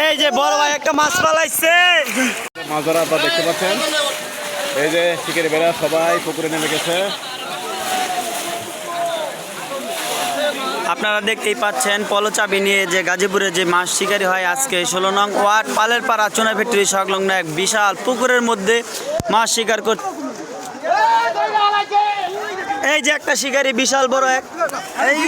এই যে বড় ভাই একটা মাছ পালাইছে। মাছ ধরা আপনারা দেখতে পাচ্ছেন, এই যে শিকারি বেড়া সবাই পুকুরে নেমে গেছে। আপনারা দেখতেই পাচ্ছেন পলচাবি নিয়ে যে গাজীপুরে যে মাছ শিকারি হয় আজকে 16 নং ওয়ার্ড পালের পাড়া চুনা ফ্যাক্টরি সংলগ্ন এক বিশাল পুকুরের মধ্যে মাছ শিকার কর। এই যে একটা শিকারি বিশাল বড় এক, এই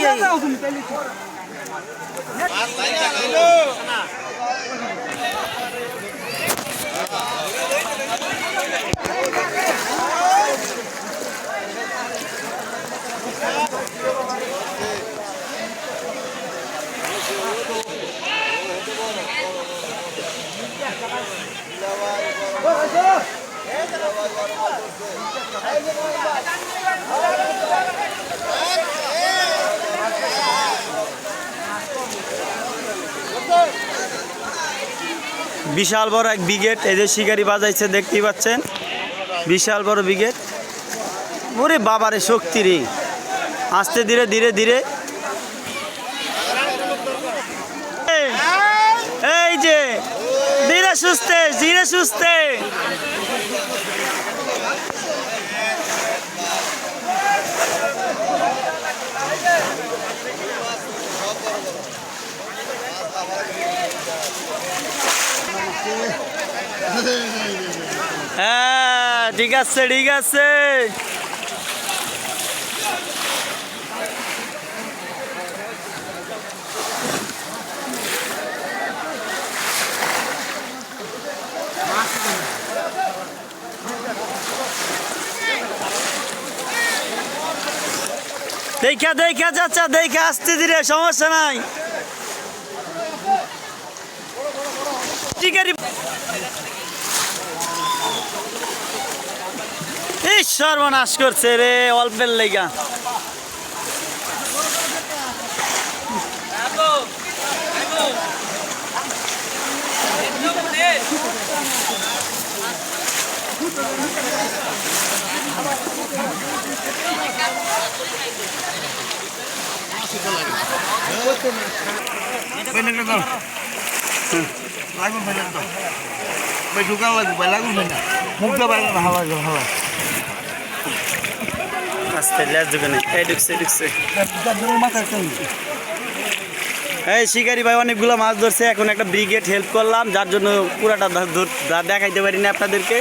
বিশাল বড় এক ব্রিগেড। এই যে শিকারি বাজাইছে দেখতেই পাচ্ছেন, বিশাল বড় ব্রিগেড। ওরে বাবারে শক্তি রে, আস্তে ধীরে ধীরে ধীরে। এই যে ধীরে সুস্থে ধীরে সুস্থে। হ্যাঁ ঠিক আছে ঠিক আছে। দেখা দেখা চাচা দেখা আসতে দিলে সমস্যা নাই। শিকারি এই সর্বনাশ করছে রে অল্পের লেগা। এই শিকারি ভাই অনেকগুলো মাছ ধরছে, এখন একটা ব্রিগেড হেল্প করলাম, যার জন্য পুরাটা দেখাইতে পারি না আপনাদেরকে।